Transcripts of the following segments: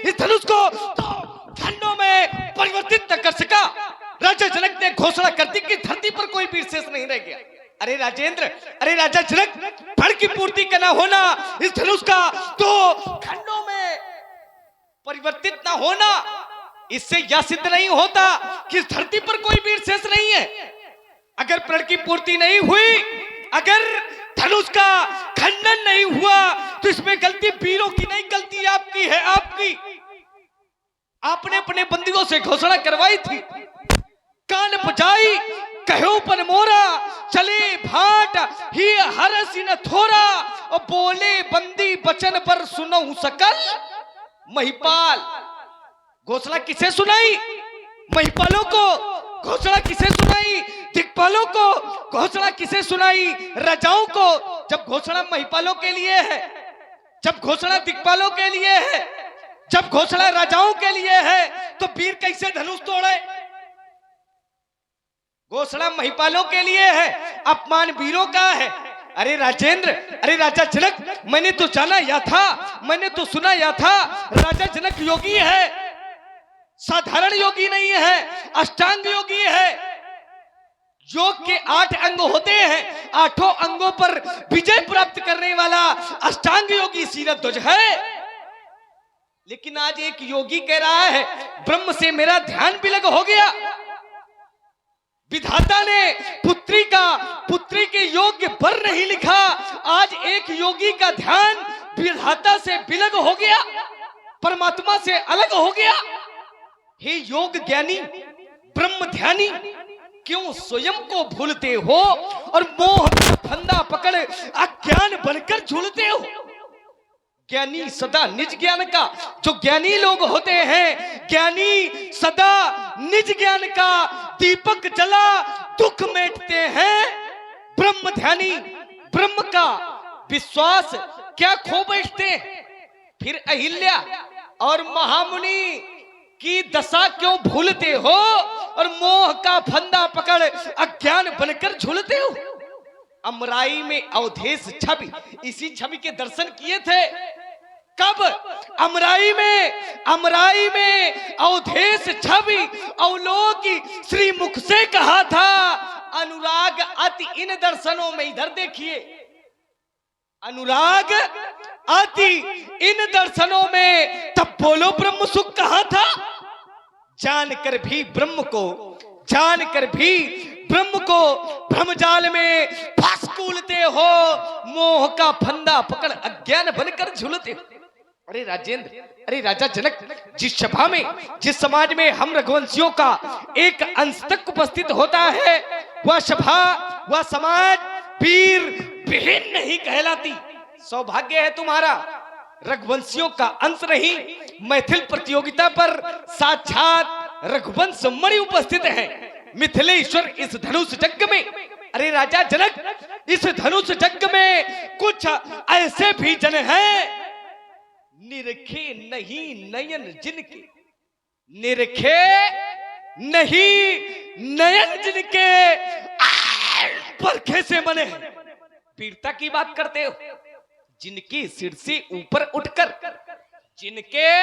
इस धनुष को तो खंडों में परिवर्तित न कर सका। राजा जनक ने घोषणा कर दी कि धरती पर कोई वीर शेष नहीं रह गया। अरे राजेंद्र, अरे राजा जनक, फल की पूर्ति का न होना, इस धनुष का तो खंडों में परिवर्तित न होना, इससे यह सिद्ध नहीं होता कि इस धरती पर कोई वीर शेष नहीं है। अगर प्रण की पूर्ति नहीं हुई, अगर धनुष का खंडन नहीं हुआ, तो इसमें गलती वीरों की नहीं, गलती आपकी है, आपकी। आपने अपने बंदियों से घोषणा करवाई थी, कान बजाई कहो पन मोरा, चले भाट ही हरसी न थोरा, और बोले बंदी बचन पर सुनहु सकल महिपाल। घोषणा किसे सुनाई? महिपालों को। घोषणा किसे सुनाई? दिक्पालों को। घोषणा किसे सुनाई? राजाओं को। जब घोषणा महिपालों के लिए है, जब घोषणा दिक्पालों के लिए है, जब घोषणा राजाओं के लिए है, तो वीर कैसे धनुष तोड़े? घोषणा महिपालों के लिए है, अपमान वीरों का है। अरे राजेंद्र, अरे राजा जनक, मैंने तो जाना या था, मैंने तो सुना या था, राजा जनक योगी है, साधारण योगी नहीं है, अष्टांग योगी है। योग के 8 अंग होते हैं, 8 अंगों पर विजय प्राप्त करने वाला अष्टांग योगी शीरध्वज है। लेकिन आज एक योगी कह रहा है, ब्रह्म से मेरा ध्यान विलग हो गया। विधाता ने पुत्री के योग्य वर नहीं लिखा। आज एक योगी का ध्यान विधाता से विलग हो गया, परमात्मा से अलग हो गया। हे योग ज्ञानी, ब्रह्म ध्यानी, क्यों स्वयं को भूलते हो और मोह का फंदा पकड़ अज्ञान बनकर झूलते हो? ज्ञानी सदा निज ज्ञान का, जो ज्ञानी लोग होते हैं, ज्ञानी सदा निज ज्ञान का दीपक जला दुख मेटते हैं। ब्रह्म ध्यानी ब्रह्म का विश्वास क्या खो बैठते हैं? फिर अहिल्या और महामुनि की दशा क्यों भूलते हो और मोह का फंदा पकड़ अज्ञान बनकर झूलते हो? अमराई में अवधेश छवि, इसी छवि के दर्शन किए थे। कब? अमराई में अवधेश छवि अवलोकी श्री मुख से कहा था, अनुराग अति इन दर्शनों में। इधर देखिए, अनुराग अति इन दर्शनों में, तब बोलो ब्रह्म सुख कहा था। जानकर भी ब्रह्म को भ्रमजाल में फंसकूलते हो, मोह का फंदा पकड़ अज्ञान बनकर झूलते हो। अरे राजेंद्र, अरे राजा जनक, जिस सभा में, जिस समाज में हम रघुवंशियों का एक अंश तक उपस्थित होता है, वह सभा, वह समाज वीर विहीन नहीं कहलाती। सौभाग्य है तुम्हारा, रघुवंशियों का अंश नहीं। मैथिल प्रतियोगिता पर साक्षात रघुवंश मणि उपस्थित है। मिथिलेश्वर इस धनुष यज्ञ में, अरे राजा जनक, इस धनुष यज्ञ में कुछ ऐसे भी जन हैं, निरखे नहीं नयन जिनके, निरखे नहीं नयन जिनके, परखे से बने हैं। वीरता की बात करते हो, जिनके सिर से ऊपर उठकर, जिनके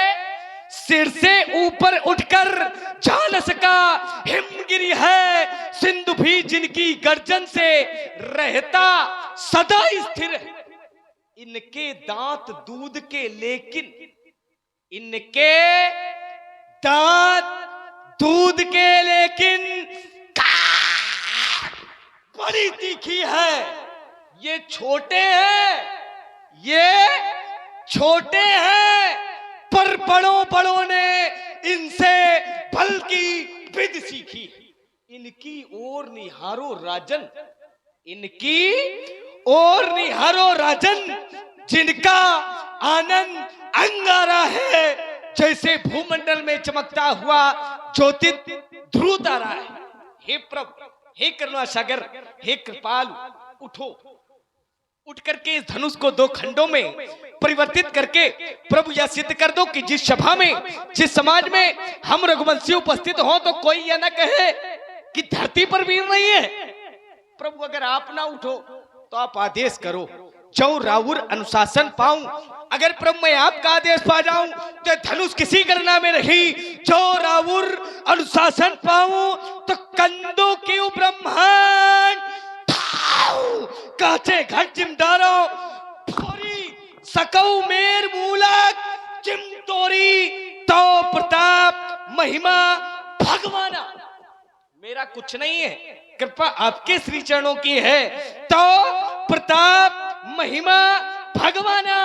सिर से ऊपर उठकर जान सका हिमगिरी है, सिंधु भी जिनकी गर्जन से रहता सदा स्थिर है। इनके दांत दूध के, लेकिन इनके दांत दूध के, लेकिन बड़ी तीखी है। ये छोटे हैं, ये छोटे हैं, पर बड़ों ने इनसे बल की विधि सीखी। इनकी ओर निहारो राजन, इनकी और निहारो राजन, जिनका आनंद अंगारा है, जैसे भूमंडल में चमकता हुआ ज्योति ध्रुव तारा है। हे प्रभु, हे करुणा सागर, हे कृपालु, उठो, उठ करके इस धनुष को 2 खंडों में परिवर्तित करके प्रभु यह सिद्ध कर दो कि जिस सभा में, जिस समाज में हम रघुवंशी उपस्थित हो, तो कोई यह ना कहे कि धरती पर वीर नहीं है। प्रभु अगर आप ना उठो तो आप आदेश करो, जो राउर अनुशासन पाऊं। अगर प्रभु मैं आपका आदेश पा जाऊं तो धनुष किसी गणना में रही। जो राउर अनुशासन पाऊं तो कंदों की ब्रह्मांड काचे घट जिमदारो फोरी सकऊ मेर मूलक चिमतोरी तो प्रताप महिमा भगवाना। मेरा कुछ नहीं है, कृपा आपके श्री चरणों की है। तो प्रताप महिमा भगवाना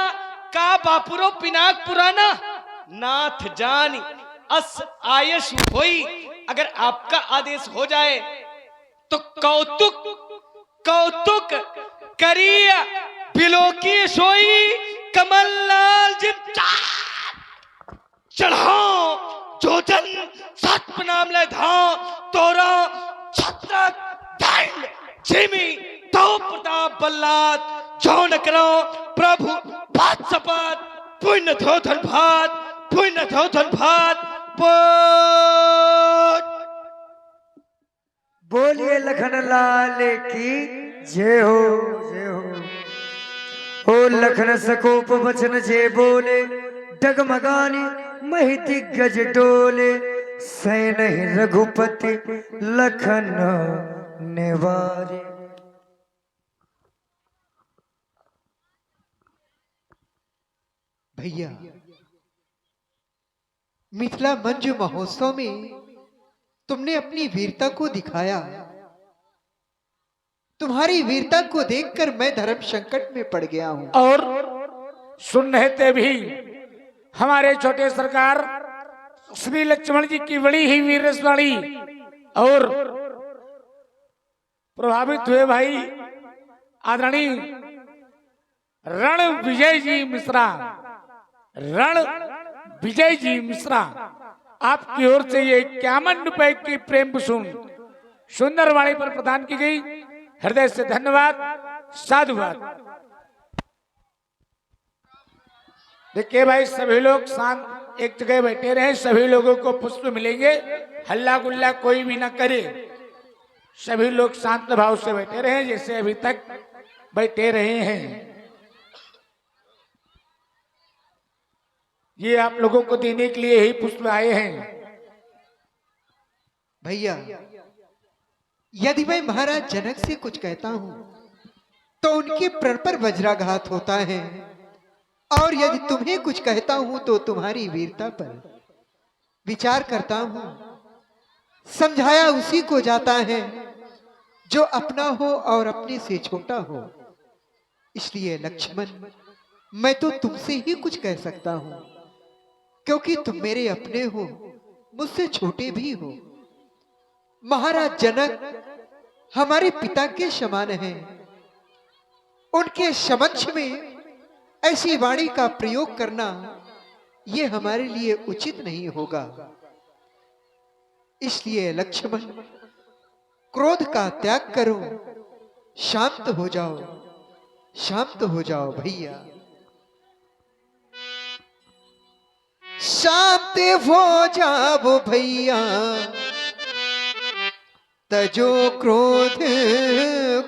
का बापुरो पिनाक पुराना नाथ जानी अस आयस होई। अगर आपका आदेश हो जाए तो कौतुक कौतुक करिया बिलोकी सोई कमललाल जी चढ़ाओ जो जन सत नाम ले धाओ तोरा छत्र दंड जिमी तो प्रताप बल्लाद जो न करो प्रभु बात सपात पुण्य धो धन भात पुण्य धो धन भात। बोलिए लखन लाल की जय हो जय हो। ओ लखन सकोप वचन जे बोले डगमगानी मही दिग्गज डोले सैन रघुपति लखन निवारे। भैया मिथिला मंजू महोत्सव में तुमने अपनी वीरता को दिखाया। तुम्हारी वीरता को देखकर मैं धर्म संकट में पड़ गया हूं। और सुन रहे थे भी हमारे छोटे सरकार श्री लक्ष्मण जी की बड़ी ही वीरस्वाणी और प्रभावित हुए भाई आदरणीय रण विजय जी मिश्रा, रण विजय जी मिश्रा, आपकी ओर से ये 51 रुपए की प्रेम कुसुम सुंदर वाणी पर प्रदान की गई। हृदय से धन्यवाद, साधुवाद। देखिए भाई सभी लोग शांत एक जगह बैठे रहे, सभी लोगों को पुष्प मिलेंगे, हल्ला गुल्ला कोई भी ना करे। सभी लोग शांत भाव से बैठे रहे जैसे अभी तक बैठे रहे हैं। ये आप लोगों को देने के लिए ही पुष्प आए हैं। भैया यदि मैं महाराज जनक से कुछ कहता हूं तो उनके प्रण पर वज्राघात होता है, और यदि तुम्हें कुछ कहता हूं तो तुम्हारी वीरता पर विचार करता हूं। समझाया उसी को जाता है जो अपना हो और अपने से छोटा हो। इसलिए लक्ष्मण मैं तो तुमसे ही कुछ कह सकता हूं, क्योंकि तुम मेरे अपने हो, मुझसे छोटे भी हो। महाराज जनक हमारे पिता के समान हैं। उनके समक्ष में ऐसी वाणी का प्रयोग करना ये हमारे लिए उचित नहीं होगा। इसलिए लक्ष्मण क्रोध का त्याग करो, शांत हो जाओ, शांत हो जाओ भैया। शांत हो जाओ भैया, तजो क्रोध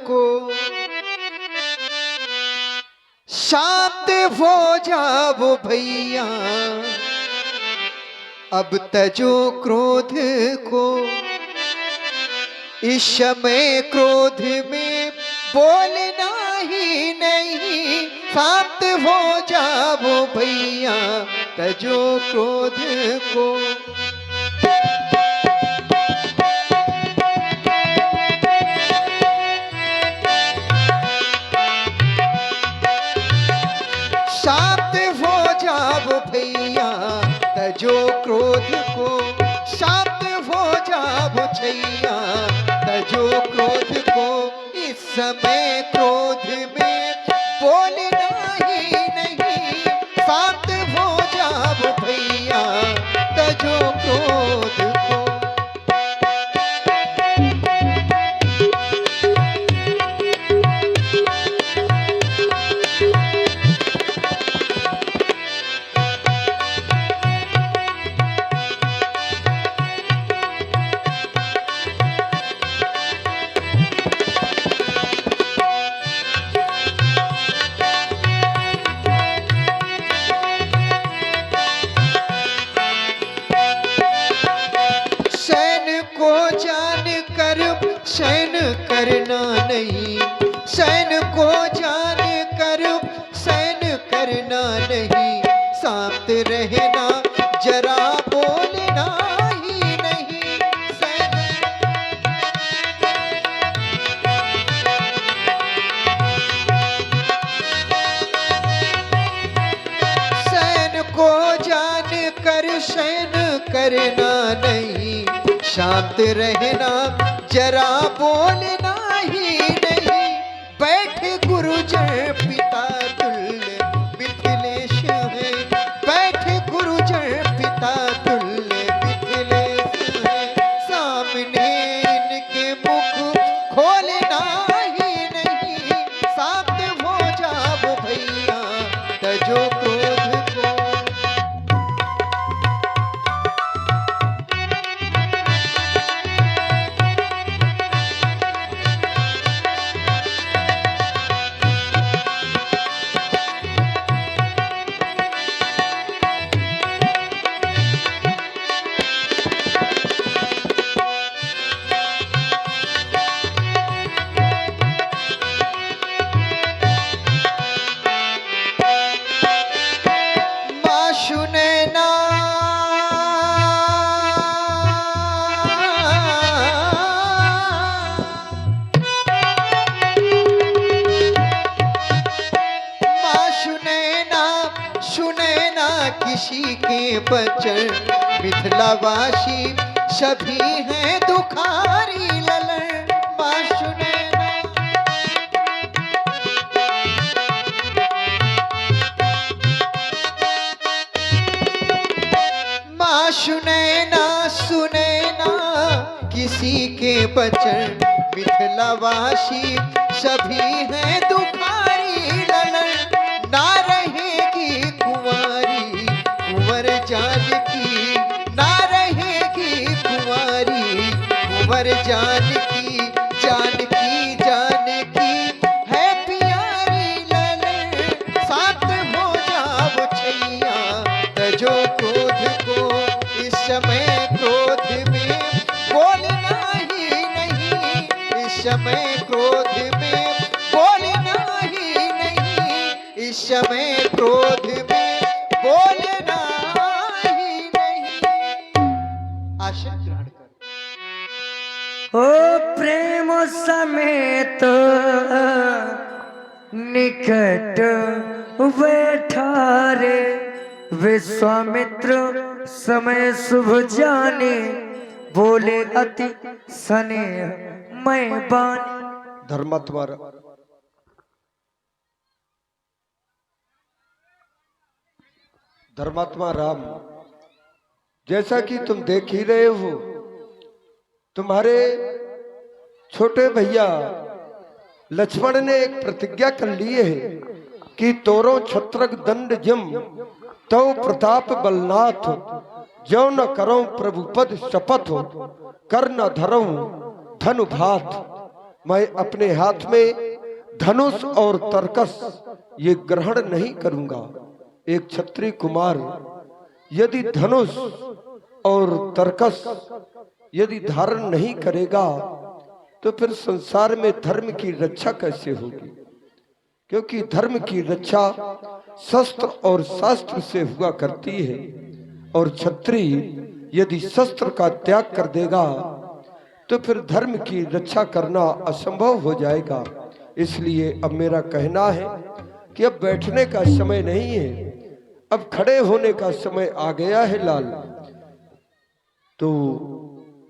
को। शांत हो जाओ भैया, अब तजो क्रोध को। इस समय क्रोध में बोलना ही नहीं। शांत हो जाओ भैया, तजो क्रोध को। शांत हो जाओ भैया, तजो क्रोध को। शांत हो जाओ छैया, तजो क्रोध को। इस समय क्रोध में बोलना ही नहीं। शांत हो जाओ भैया, तजो क्रोध को। करना नहीं, सैन को जान कर सैन करना नहीं, शांत रहना जरा बोलना ही नहीं। सैन को जान कर सैन करना नहीं, शांत रहना जरा बोलना ही नहीं। बैठे गुरुजन पिता तुल्य मिथिलेश है, बैठे गुरुजन पिता तुल्य मिथिलेश है। सामने इनके मुख खोलना ही नहीं, शांत हो जाओ भैया तजो क्रोध को। माँ सुनैना माँ सुनैना सुनैना किसी के बचन, मिथिलावासी सभी हैं दुखारी ललन। माँ सुनैना माँ सुनैना सुनैना किसी के बचन, मिथिलावासी सभी हैं दुखारी ललन। ना रहेगी कुंवारी कुंवर जानकी, ना रहेगी कुंवारी कुंवर जानकी। जानकी जानकी है प्यारी ललन, शांत हो जाओ छैया तजो क्रोध को। इस समय क्रोध में बोलना ही नहीं, इस समय क्रोध में बोलना ही नहीं, इस समय क्रोध में बोलना ही नहीं। आसन ग्रहण कर। ओ प्रेम समेत निकट बैठा रे, विश्वामित्र समय शुभ जाने, बोले अति स्नेह मैं बानी। धर्मात्मा धर्मात्मा राम, जैसा कि तुम देख ही रहे हो, तुम्हारे छोटे भैया लक्ष्मण ने एक प्रतिज्ञा कर ली है कि तोरो छत्रक दंड जिम तो प्रताप बलनाथ, जो न करो प्रभुपद शपथ, कर न धरो धनु भात। मैं अपने हाथ में धनुष और तरकस ये ग्रहण नहीं करूंगा। एक क्षत्रिय कुमार यदि धनुष और तरकस यदि धारण नहीं करेगा तो फिर संसार में धर्म की रक्षा कैसे होगी? क्योंकि धर्म की रक्षा शस्त्र और शास्त्र से हुआ करती है, और क्षत्रिय यदि शस्त्र का त्याग कर देगा तो फिर धर्म की रक्षा करना असंभव हो जाएगा। इसलिए अब मेरा कहना है कि अब बैठने का समय नहीं है, अब खड़े होने का समय आ गया है लाल। तो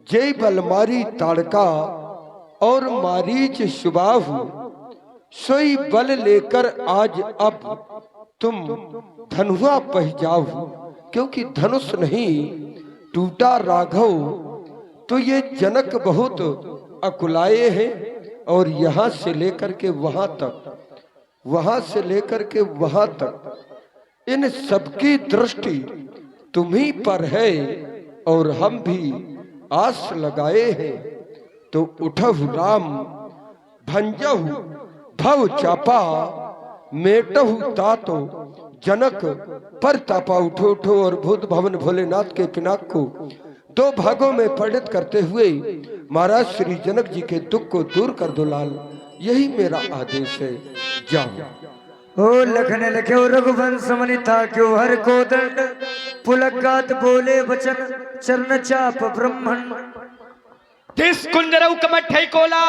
जय बलमारी ताड़का और मारीच सुबाहु, सोई बल लेकर आज अब तुम धनुआ पह जाओ। क्योंकि धनुष नहीं टूटा राघव, तो ये जनक बहुत अकुलाए हैं, और यहाँ से लेकर के वहां तक, वहां से लेकर के वहां तक इन सबकी दृष्टि तुम्ही पर है, और हम भी आस लगाए हैं। तो उठहु राम भंजहु भव चापा, मेटहु तातो जनक पर तापा। उठो उठो और भूत भवन भोलेनाथ के पिनाक को दो भागों में परिणत करते हुए महाराज श्री जनक जी के दुख को दूर कर दो लाल, यही मेरा आदेश है। जाओ। ओ लखन लख्यो रघुवंश मनि था क्यों हर को दंड पुलकात बोले वचन चरण चाप ब्रह्मण देश कुंजरऊ कमठ है कोला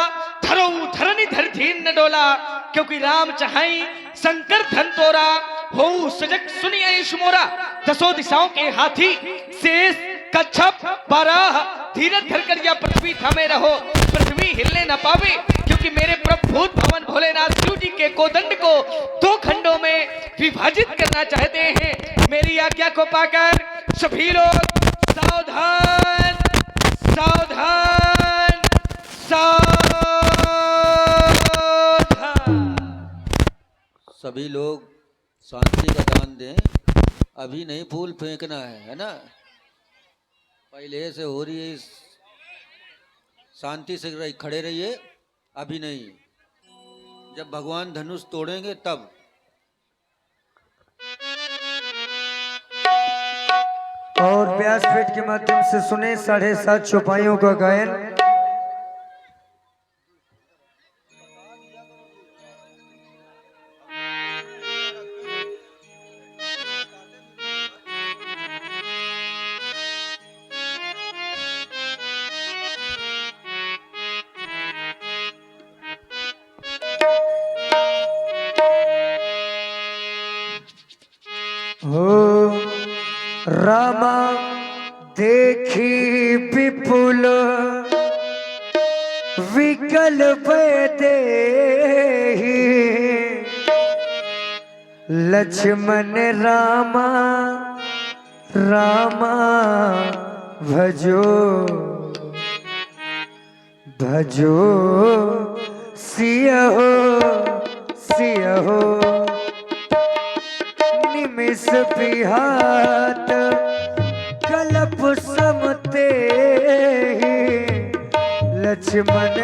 धरऊ धरनी धरधीर न डोला क्योंकि राम चाहई शंकर धन तोरा हो सजग सुनिए मोरा दसों दिशाओं के हाथी शेष कच्छप बारह धीरज धरकर या पृथ्वी थामे रहो पृथ्वी हिलने न पावे क्योंकि मेरे प्रभु भूत भवन भोलेनाथ शिव जी के कोदंड को दो खंडों में विभाजित करना चाहते हैं। मेरी आज्ञा को पाकर सभी लोग सावधान सावधान सावधान। सभी लोग शांति का दान दें, अभी नहीं फूल फेंकना है ना, पहले से हो रही है, शांति से खड़े रहिए, अभी नहीं, जब भगवान धनुष तोड़ेंगे तब। और व्यासपीठ के माध्यम से सुने 7.5 चौपाइयों का गायन। हो रामा देखी विपुल विकल देहि लक्ष्मण रामा रामा भजो भजो सियहो सियहो निमिष बिहात कलप समते लक्ष्मण